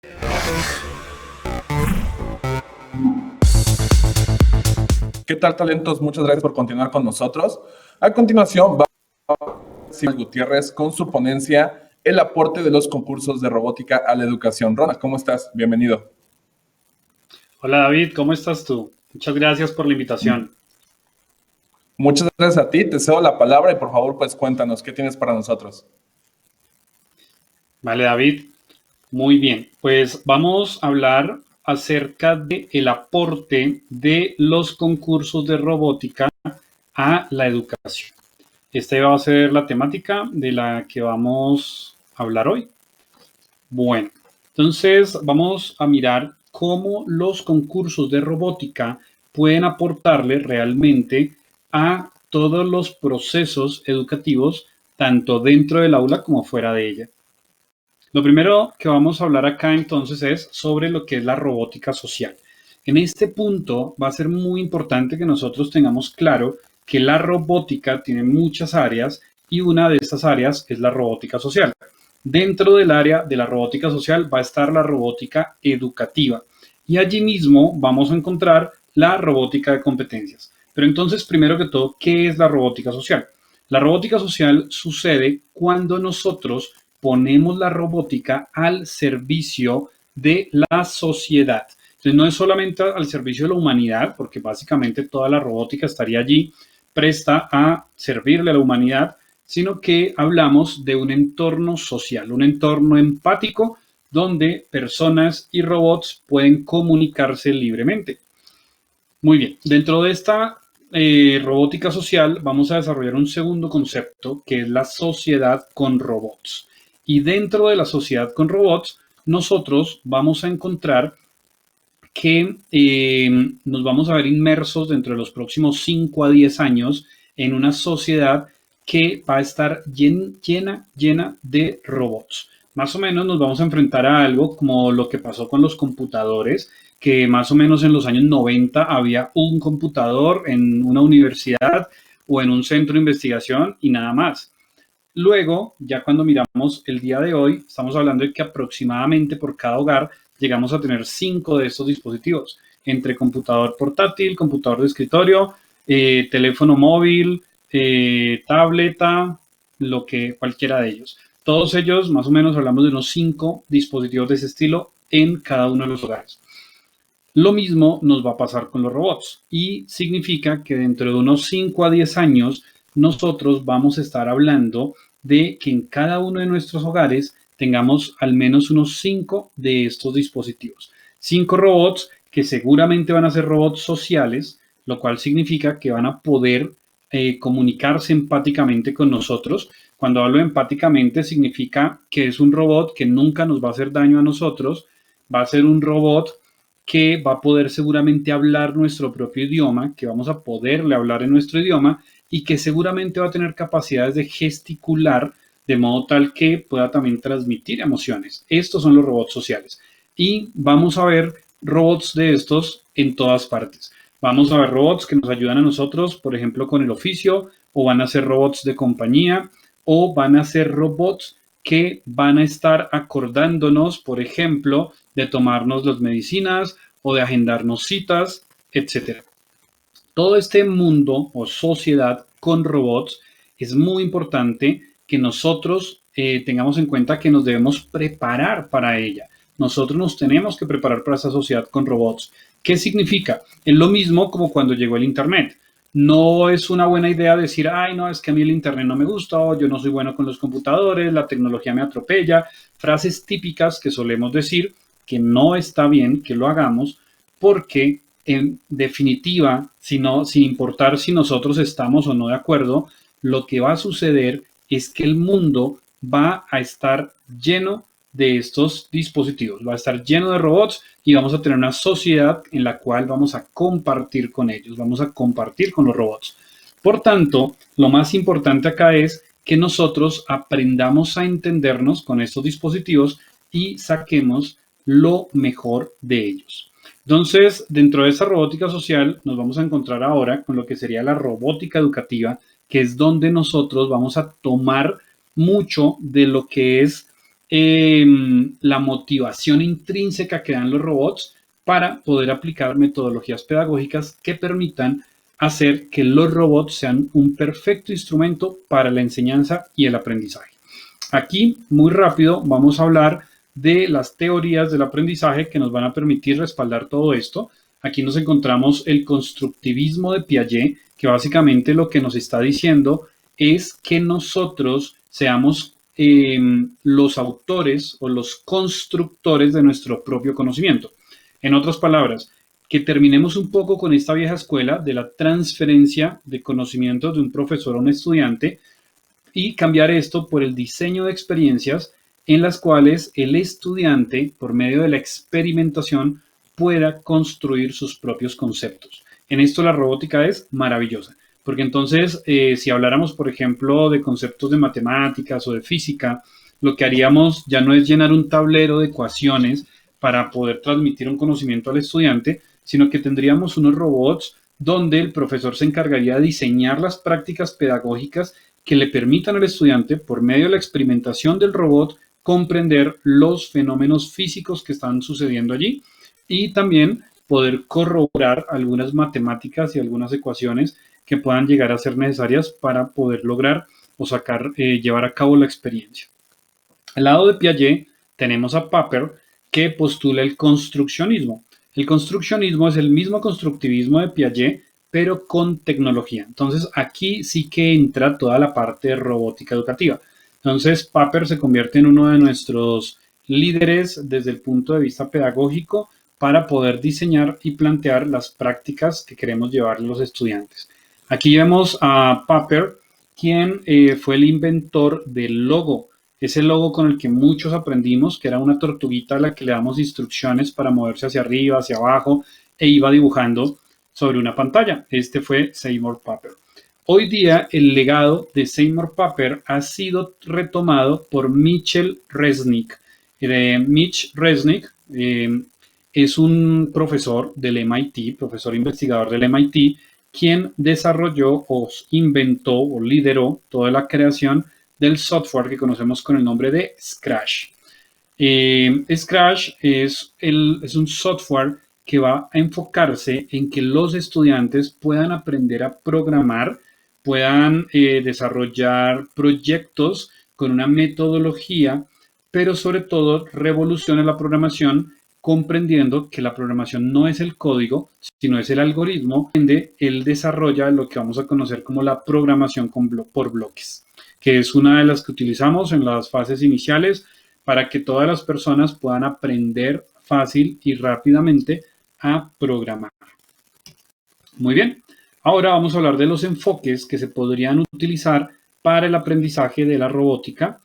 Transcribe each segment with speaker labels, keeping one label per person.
Speaker 1: ¿Qué tal, talentos? Muchas gracias por continuar con nosotros. A continuación, va Silvia Gutiérrez con su ponencia El aporte de los concursos de robótica a la educación. Ronald, ¿cómo estás? Bienvenido.
Speaker 2: Hola David, ¿cómo estás tú? Muchas gracias por la invitación.
Speaker 1: Muchas gracias a ti. Te cedo la palabra y por favor, pues cuéntanos, ¿qué tienes para nosotros?
Speaker 2: Vale, David, muy bien. Pues vamos a hablar acerca del aporte de los concursos de robótica a la educación. Esta va a ser la temática de la que vamos a hablar hoy. Bueno, entonces vamos a mirar cómo los concursos de robótica pueden aportarle realmente a todos los procesos educativos, tanto dentro del aula como fuera de ella. Lo primero que vamos a hablar acá entonces es sobre lo que es la robótica social. En este punto va a ser muy importante que nosotros tengamos claro que la robótica tiene muchas áreas y una de estas áreas es la robótica social. Dentro del área de la robótica social va a estar la robótica educativa y allí mismo vamos a encontrar la robótica de competencias. Pero entonces, primero que todo, ¿qué es la robótica social? La robótica social sucede cuando nosotros ponemos la robótica al servicio de la sociedad. Entonces, no es solamente al servicio de la humanidad, porque básicamente toda la robótica estaría allí presta a servirle a la humanidad, sino que hablamos de un entorno social, un entorno empático donde personas y robots pueden comunicarse libremente. Muy bien, dentro de esta robótica social vamos a desarrollar un segundo concepto que es la sociedad con robots. Y dentro de la sociedad con robots, nosotros vamos a encontrar que nos vamos a ver inmersos dentro de los próximos 5 a 10 años en una sociedad que va a estar llena de robots. Más o menos nos vamos a enfrentar a algo como lo que pasó con los computadores, que más o menos en los años 90 había un computador en una universidad o en un centro de investigación y nada más. Luego, ya cuando miramos el día de hoy, estamos hablando de que aproximadamente por cada hogar llegamos a tener 5 de estos dispositivos, entre computador portátil, computador de escritorio, teléfono móvil, tableta, lo que cualquiera de ellos. Todos ellos, más o menos, hablamos de unos 5 dispositivos de ese estilo en cada uno de los hogares. Lo mismo nos va a pasar con los robots y significa que dentro de unos 5 a 10 años nosotros vamos a estar hablando de que en cada uno de nuestros hogares tengamos al menos unos 5 de estos dispositivos. 5 robots que seguramente van a ser robots sociales, lo cual significa que van a poder comunicarse empáticamente con nosotros. Cuando hablo empáticamente significa que es un robot que nunca nos va a hacer daño a nosotros, va a ser un robot que va a poder seguramente hablar nuestro propio idioma, que vamos a poderle hablar en nuestro idioma y que seguramente va a tener capacidades de gesticular de modo tal que pueda también transmitir emociones. Estos son los robots sociales. Y vamos a ver robots de estos en todas partes. Vamos a ver robots que nos ayudan a nosotros, por ejemplo, con el oficio, o van a ser robots de compañía, o van a ser robots que van a estar acordándonos, por ejemplo, de tomarnos las medicinas o de agendarnos citas, etcétera. Todo este mundo o sociedad con robots es muy importante que nosotros tengamos en cuenta que nos debemos preparar para ella. Nosotros nos tenemos que preparar para esa sociedad con robots. ¿Qué significa? Es lo mismo como cuando llegó el Internet. No es una buena idea decir, ay, no, es que a mí el Internet no me gusta, o yo no soy bueno con los computadores, la tecnología me atropella. Frases típicas que solemos decir que no está bien que lo hagamos porque en definitiva, sin importar si nosotros estamos o no de acuerdo, lo que va a suceder es que el mundo va a estar lleno de estos dispositivos, va a estar lleno de robots y vamos a tener una sociedad en la cual vamos a compartir con ellos, vamos a compartir con los robots. Por tanto, lo más importante acá es que nosotros aprendamos a entendernos con estos dispositivos y saquemos lo mejor de ellos. Entonces, dentro de esa robótica social, nos vamos a encontrar ahora con lo que sería la robótica educativa, que es donde nosotros vamos a tomar mucho de lo que es la motivación intrínseca que dan los robots para poder aplicar metodologías pedagógicas que permitan hacer que los robots sean un perfecto instrumento para la enseñanza y el aprendizaje. Aquí, muy rápido, vamos a hablar de las teorías del aprendizaje que nos van a permitir respaldar todo esto. Aquí nos encontramos el constructivismo de Piaget, que básicamente lo que nos está diciendo es que nosotros seamos los autores o los constructores de nuestro propio conocimiento. En otras palabras, que terminemos un poco con esta vieja escuela de la transferencia de conocimientos de un profesor a un estudiante y cambiar esto por el diseño de experiencias en las cuales el estudiante, por medio de la experimentación, pueda construir sus propios conceptos. En esto la robótica es maravillosa, porque entonces, si habláramos, por ejemplo, de conceptos de matemáticas o de física, lo que haríamos ya no es llenar un tablero de ecuaciones para poder transmitir un conocimiento al estudiante, sino que tendríamos unos robots donde el profesor se encargaría de diseñar las prácticas pedagógicas que le permitan al estudiante, por medio de la experimentación del robot, comprender los fenómenos físicos que están sucediendo allí y también poder corroborar algunas matemáticas y algunas ecuaciones que puedan llegar a ser necesarias para poder lograr o llevar a cabo la experiencia. Al lado de Piaget tenemos a Popper, que postula el construccionismo. El construccionismo es el mismo constructivismo de Piaget, pero con tecnología. Entonces, aquí sí que entra toda la parte de robótica educativa. Entonces, Popper se convierte en uno de nuestros líderes desde el punto de vista pedagógico para poder diseñar y plantear las prácticas que queremos llevarle a los estudiantes. Aquí vemos a Popper, quien fue el inventor del logo. Ese logo con el que muchos aprendimos, que era una tortuguita a la que le damos instrucciones para moverse hacia arriba, hacia abajo, e iba dibujando sobre una pantalla. Este fue Seymour Papert. Hoy día el legado de Seymour Papert ha sido retomado por Mitchell Resnick. Mitch Resnick es un profesor del MIT, profesor investigador del MIT, quien desarrolló o inventó o lideró toda la creación del software que conocemos con el nombre de Scratch. Scratch es un software que va a enfocarse en que los estudiantes puedan aprender a programar, puedan desarrollar proyectos con una metodología, pero sobre todo revoluciona la programación, comprendiendo que la programación no es el código, sino es el algoritmo, donde él desarrolla lo que vamos a conocer como la programación por bloques, que es una de las que utilizamos en las fases iniciales para que todas las personas puedan aprender fácil y rápidamente a programar. Muy bien, ahora vamos a hablar de los enfoques que se podrían utilizar para el aprendizaje de la robótica.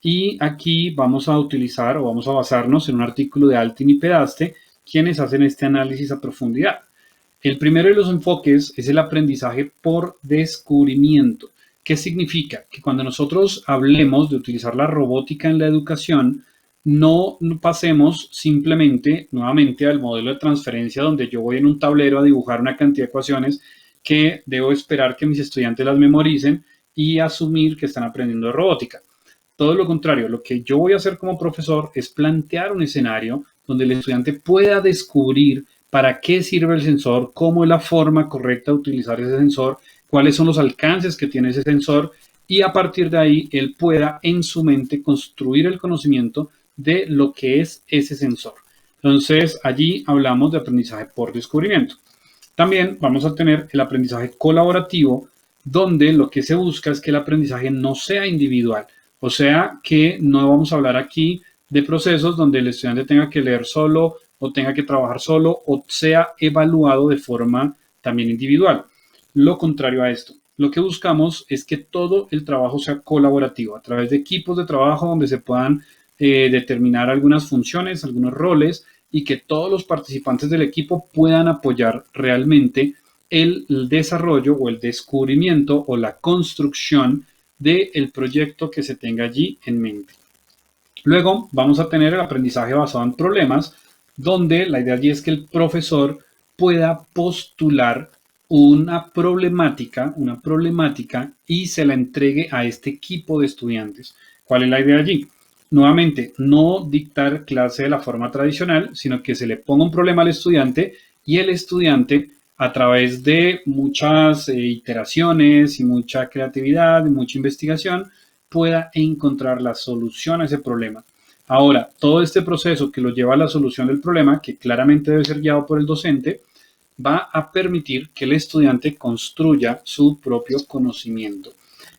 Speaker 2: Y aquí vamos a utilizar o vamos a basarnos en un artículo de Altin y Pedaste, quienes hacen este análisis a profundidad. El primero de los enfoques es el aprendizaje por descubrimiento. ¿Qué significa? Que cuando nosotros hablemos de utilizar la robótica en la educación, no pasemos simplemente nuevamente al modelo de transferencia donde yo voy en un tablero a dibujar una cantidad de ecuaciones que debo esperar que mis estudiantes las memoricen y asumir que están aprendiendo de robótica. Todo lo contrario, lo que yo voy a hacer como profesor es plantear un escenario donde el estudiante pueda descubrir para qué sirve el sensor, cómo es la forma correcta de utilizar ese sensor, cuáles son los alcances que tiene ese sensor y a partir de ahí él pueda en su mente construir el conocimiento de lo que es ese sensor. Entonces, allí hablamos de aprendizaje por descubrimiento. También vamos a tener el aprendizaje colaborativo, donde lo que se busca es que el aprendizaje no sea individual. O sea, que no vamos a hablar aquí de procesos donde el estudiante tenga que leer solo o tenga que trabajar solo o sea evaluado de forma también individual. Lo contrario a esto. Lo que buscamos es que todo el trabajo sea colaborativo a través de equipos de trabajo donde se puedan determinar algunas funciones, algunos roles y que todos los participantes del equipo puedan apoyar realmente el desarrollo o el descubrimiento o la construcción del proyecto que se tenga allí en mente. Luego vamos a tener el aprendizaje basado en problemas, donde la idea allí es que el profesor pueda postular una problemática y se la entregue a este equipo de estudiantes. ¿Cuál es la idea allí? nuevamente, no dictar clase de la forma tradicional, sino que se le ponga un problema al estudiante y el estudiante, a través de muchas iteraciones y mucha creatividad y mucha investigación, pueda encontrar la solución a ese problema. Ahora, todo este proceso que lo lleva a la solución del problema, que claramente debe ser guiado por el docente, va a permitir que el estudiante construya su propio conocimiento.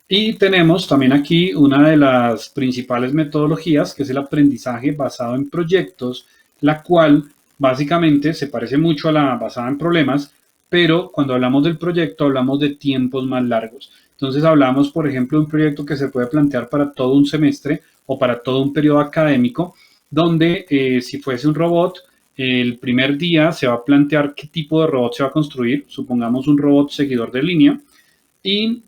Speaker 2: Y tenemos también aquí una de las principales metodologías, que es el aprendizaje basado en proyectos, la cual básicamente se parece mucho a la basada en problemas, pero cuando hablamos del proyecto hablamos de tiempos más largos. Entonces hablamos, por ejemplo, de un proyecto que se puede plantear para todo un semestre o para todo un periodo académico, donde si fuese un robot, el primer día se va a plantear qué tipo de robot se va a construir, supongamos un robot seguidor de línea, y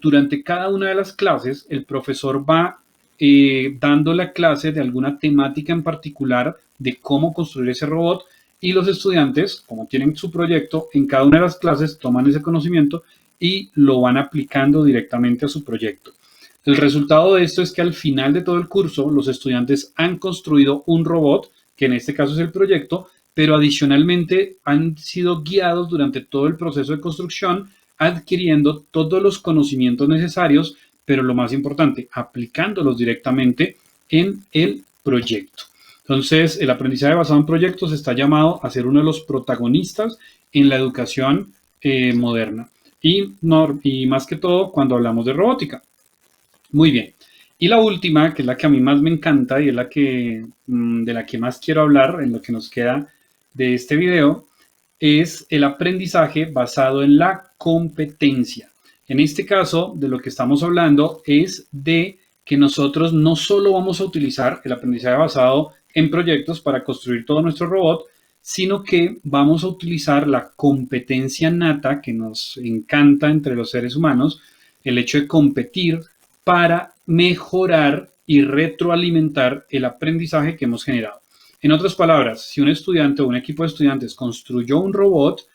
Speaker 2: durante cada una de las clases el profesor va dando la clase de alguna temática en particular de cómo construir ese robot, y los estudiantes, como tienen su proyecto, en cada una de las clases toman ese conocimiento y lo van aplicando directamente a su proyecto. El resultado de esto es que al final de todo el curso los estudiantes han construido un robot, que en este caso es el proyecto, pero adicionalmente han sido guiados durante todo el proceso de construcción, adquiriendo todos los conocimientos necesarios, pero lo más importante, aplicándolos directamente en el proyecto. Entonces, el aprendizaje basado en proyectos está llamado a ser uno de los protagonistas en la educación moderna. Y más que todo cuando hablamos de robótica. Muy bien. Y la última, que es la que a mí más me encanta y es la que, de la que más quiero hablar en lo que nos queda de este video, es el aprendizaje basado en la competencia. En este caso, de lo que estamos hablando es de que nosotros no solo vamos a utilizar el aprendizaje basado en proyectos para construir todo nuestro robot, sino que vamos a utilizar la competencia nata que nos encanta entre los seres humanos, el hecho de competir para mejorar y retroalimentar el aprendizaje que hemos generado. En otras palabras, si un estudiante o un equipo de estudiantes construyó un robot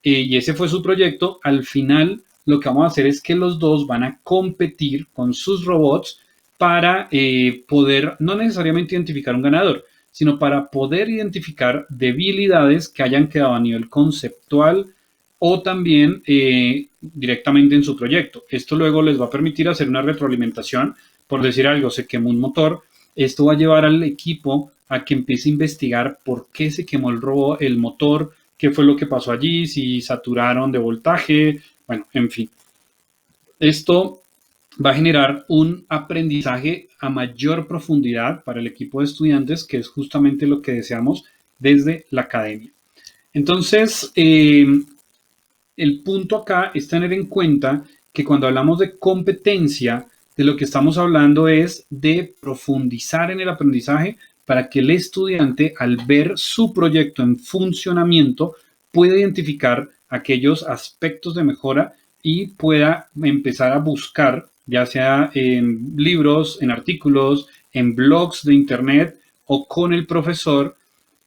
Speaker 2: y ese fue su proyecto, al final lo que vamos a hacer es que los dos van a competir con sus robots para poder no necesariamente identificar un ganador, sino para poder identificar debilidades que hayan quedado a nivel conceptual o también directamente en su proyecto. Esto luego les va a permitir hacer una retroalimentación. Por decir algo, se quemó un motor, esto va a llevar al equipo a que empiece a investigar por qué se quemó el motor, qué fue lo que pasó allí, si saturaron de voltaje, bueno, en fin. Esto va a generar un aprendizaje a mayor profundidad para el equipo de estudiantes, que es justamente lo que deseamos desde la academia. Entonces, el punto acá es tener en cuenta que cuando hablamos de competencia, de lo que estamos hablando es de profundizar en el aprendizaje para que el estudiante, al ver su proyecto en funcionamiento, pueda identificar aquellos aspectos de mejora y pueda empezar a buscar, ya sea en libros, en artículos, en blogs de internet o con el profesor,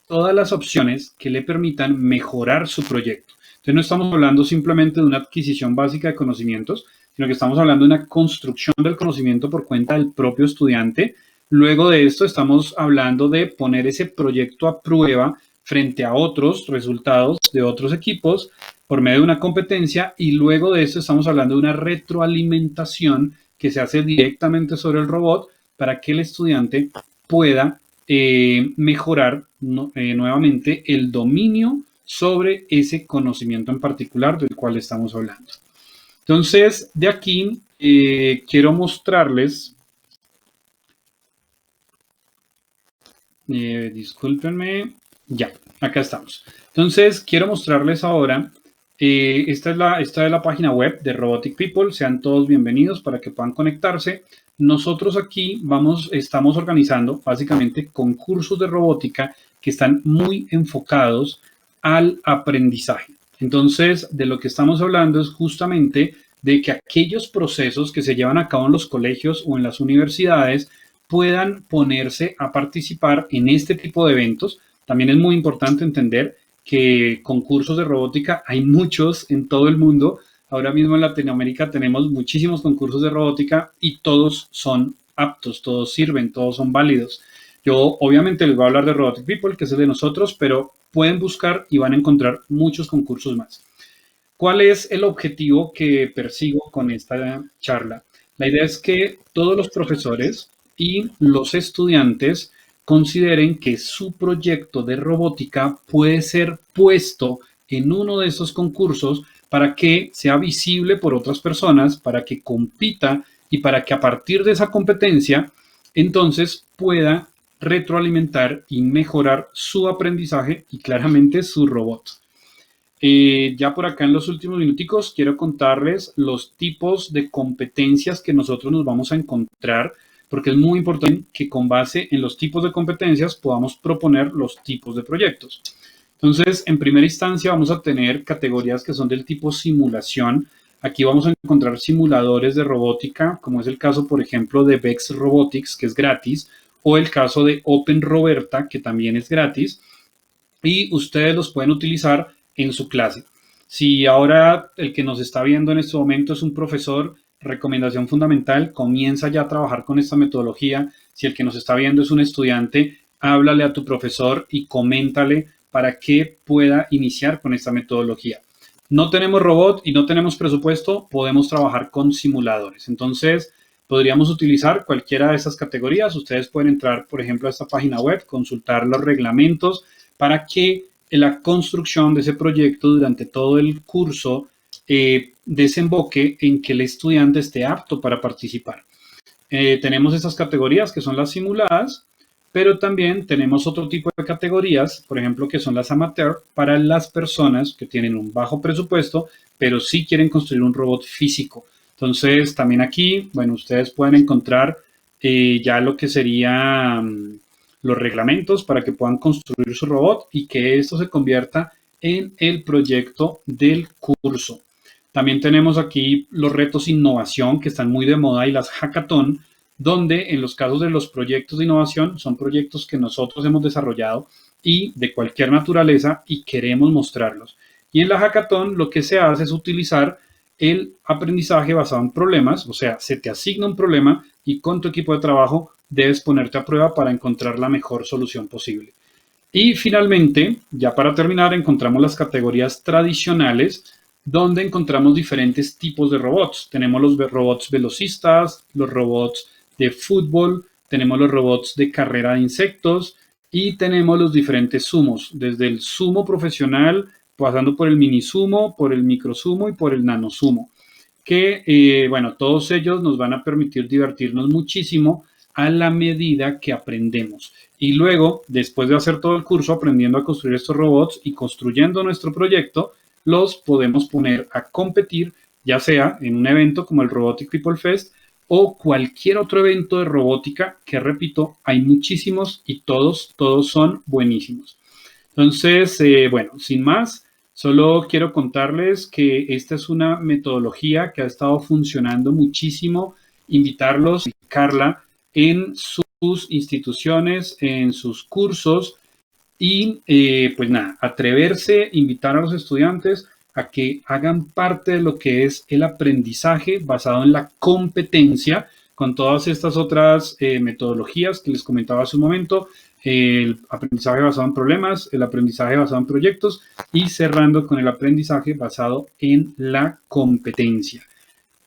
Speaker 2: todas las opciones que le permitan mejorar su proyecto. Entonces no estamos hablando simplemente de una adquisición básica de conocimientos, sino que estamos hablando de una construcción del conocimiento por cuenta del propio estudiante. Luego de esto estamos hablando de poner ese proyecto a prueba frente a otros resultados de otros equipos por medio de una competencia, y luego de esto estamos hablando de una retroalimentación que se hace directamente sobre el robot para que el estudiante pueda mejorar nuevamente el dominio sobre ese conocimiento en particular del cual estamos hablando. Entonces, de aquí quiero mostrarles, discúlpenme, ya, acá estamos. Entonces, quiero mostrarles ahora, esta es la página web de Robotic People, sean todos bienvenidos para que puedan conectarse. Nosotros aquí estamos organizando básicamente concursos de robótica que están muy enfocados al aprendizaje. Entonces, de lo que estamos hablando es justamente de que aquellos procesos que se llevan a cabo en los colegios o en las universidades puedan ponerse a participar en este tipo de eventos. También es muy importante entender que concursos de robótica hay muchos en todo el mundo. Ahora mismo en Latinoamérica tenemos muchísimos concursos de robótica y todos son aptos, todos sirven, todos son válidos. Yo obviamente les voy a hablar de Robotic People, que es el de nosotros, pero pueden buscar y van a encontrar muchos concursos más. ¿Cuál es el objetivo que persigo con esta charla? La idea es que todos los profesores y los estudiantes consideren que su proyecto de robótica puede ser puesto en uno de estos concursos para que sea visible por otras personas, para que compita y para que a partir de esa competencia entonces pueda retroalimentar y mejorar su aprendizaje y claramente su robot. Ya por acá en los últimos minuticos quiero contarles los tipos de competencias que nosotros nos vamos a encontrar, porque es muy importante que con base en los tipos de competencias podamos proponer los tipos de proyectos. Entonces, en primera instancia vamos a tener categorías que son del tipo simulación. Aquí vamos a encontrar simuladores de robótica, como es el caso, por ejemplo, de Vex Robotics, que es gratis, o el caso de Open Roberta, que también es gratis, y ustedes los pueden utilizar en su clase. Si ahora el que nos está viendo en este momento es un profesor, recomendación fundamental, comienza ya a trabajar con esta metodología. Si el que nos está viendo es un estudiante, háblale a tu profesor y coméntale para que pueda iniciar con esta metodología. No tenemos robot y no tenemos presupuesto, podemos trabajar con simuladores. Entonces, podríamos utilizar cualquiera de estas categorías. Ustedes pueden entrar, por ejemplo, a esta página web, consultar los reglamentos para que la construcción de ese proyecto durante todo el curso desemboque en que el estudiante esté apto para participar. Tenemos estas categorías que son las simuladas, pero también tenemos otro tipo de categorías, por ejemplo, que son las amateur, para las personas que tienen un bajo presupuesto, pero sí quieren construir un robot físico. Entonces, también aquí, bueno, ustedes pueden encontrar ya lo que serían los reglamentos para que puedan construir su robot y que esto se convierta en el proyecto del curso. También tenemos aquí los retos innovación que están muy de moda y las hackathon, donde en los casos de los proyectos de innovación son proyectos que nosotros hemos desarrollado y de cualquier naturaleza y queremos mostrarlos. Y en la hackathon lo que se hace es utilizar el aprendizaje basado en problemas, o sea, se te asigna un problema y con tu equipo de trabajo debes ponerte a prueba para encontrar la mejor solución posible. Y finalmente, ya para terminar, encontramos las categorías tradicionales, donde encontramos diferentes tipos de robots. Tenemos los robots velocistas, los robots de fútbol, tenemos los robots de carrera de insectos y tenemos los diferentes sumos, desde el sumo profesional, pasando por el mini sumo, por el micro sumo y por el nano sumo, que, bueno, todos ellos nos van a permitir divertirnos muchísimo a la medida que aprendemos. Y luego, después de hacer todo el curso aprendiendo a construir estos robots y construyendo nuestro proyecto, los podemos poner a competir, ya sea en un evento como el Robotic People Fest o cualquier otro evento de robótica, que repito, hay muchísimos y todos son buenísimos. Entonces, bueno, sin más, solo quiero contarles que esta es una metodología que ha estado funcionando muchísimo, invitarlos a aplicarla en sus instituciones, en sus cursos y pues nada, atreverse, invitar a los estudiantes a que hagan parte de lo que es el aprendizaje basado en la competencia con todas estas otras metodologías que les comentaba hace un momento, el aprendizaje basado en problemas, el aprendizaje basado en proyectos y cerrando con el aprendizaje basado en la competencia.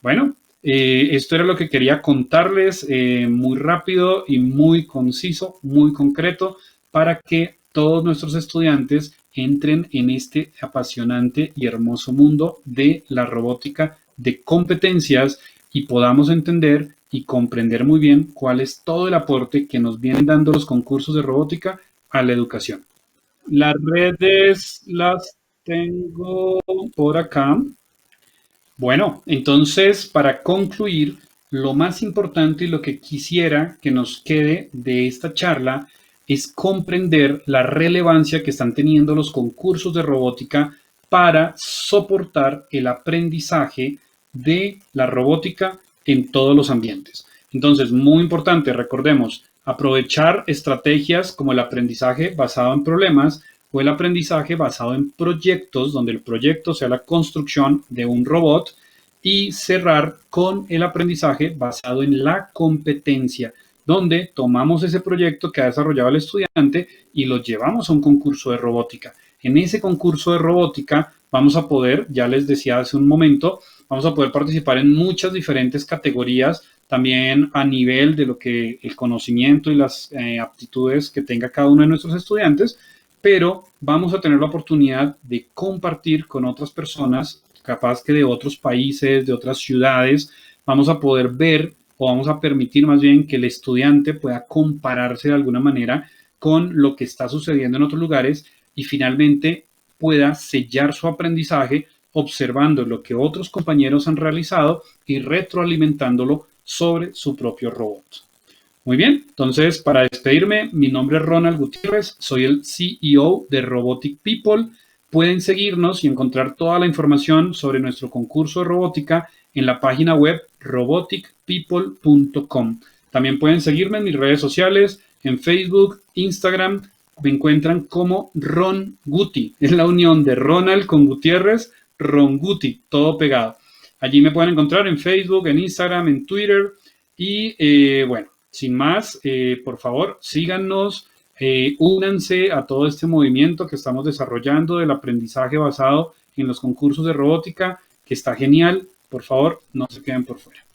Speaker 2: Bueno, esto era lo que quería contarles muy rápido y muy conciso, muy concreto, para que todos nuestros estudiantes entren en este apasionante y hermoso mundo de la robótica de competencias y podamos entender y comprender muy bien cuál es todo el aporte que nos vienen dando los concursos de robótica a la educación. Las redes las tengo por acá. Bueno, entonces, para concluir, lo más importante y lo que quisiera que nos quede de esta charla es comprender la relevancia que están teniendo los concursos de robótica para soportar el aprendizaje de la robótica en todos los ambientes. Entonces, muy importante, recordemos, aprovechar estrategias como el aprendizaje basado en problemas o el aprendizaje basado en proyectos, donde el proyecto sea la construcción de un robot y cerrar con el aprendizaje basado en la competencia, donde tomamos ese proyecto que ha desarrollado el estudiante y lo llevamos a un concurso de robótica. En ese concurso de robótica vamos a poder, ya les decía hace un momento, vamos a poder participar en muchas diferentes categorías, también a nivel de lo que el conocimiento y las aptitudes que tenga cada uno de nuestros estudiantes, pero vamos a tener la oportunidad de compartir con otras personas, capaz que de otros países, de otras ciudades, vamos a poder ver o vamos a permitir más bien que el estudiante pueda compararse de alguna manera con lo que está sucediendo en otros lugares y finalmente pueda sellar su aprendizaje observando lo que otros compañeros han realizado y retroalimentándolo sobre su propio robot. Muy bien, entonces para despedirme, mi nombre es Ronald Gutiérrez, soy el CEO de Robotic People. Pueden seguirnos y encontrar toda la información sobre nuestro concurso de robótica en la página web roboticpeople.com. También pueden seguirme en mis redes sociales, en Facebook, Instagram. Me encuentran como Ron Guti. Es la unión de Ronald con Gutiérrez, Ron Guti, todo pegado. Allí me pueden encontrar en Facebook, en Instagram, en Twitter. Y bueno, sin más, por favor, síganos. Únanse a todo este movimiento que estamos desarrollando del aprendizaje basado en los concursos de robótica, que está genial. Por favor, no se queden por fuera.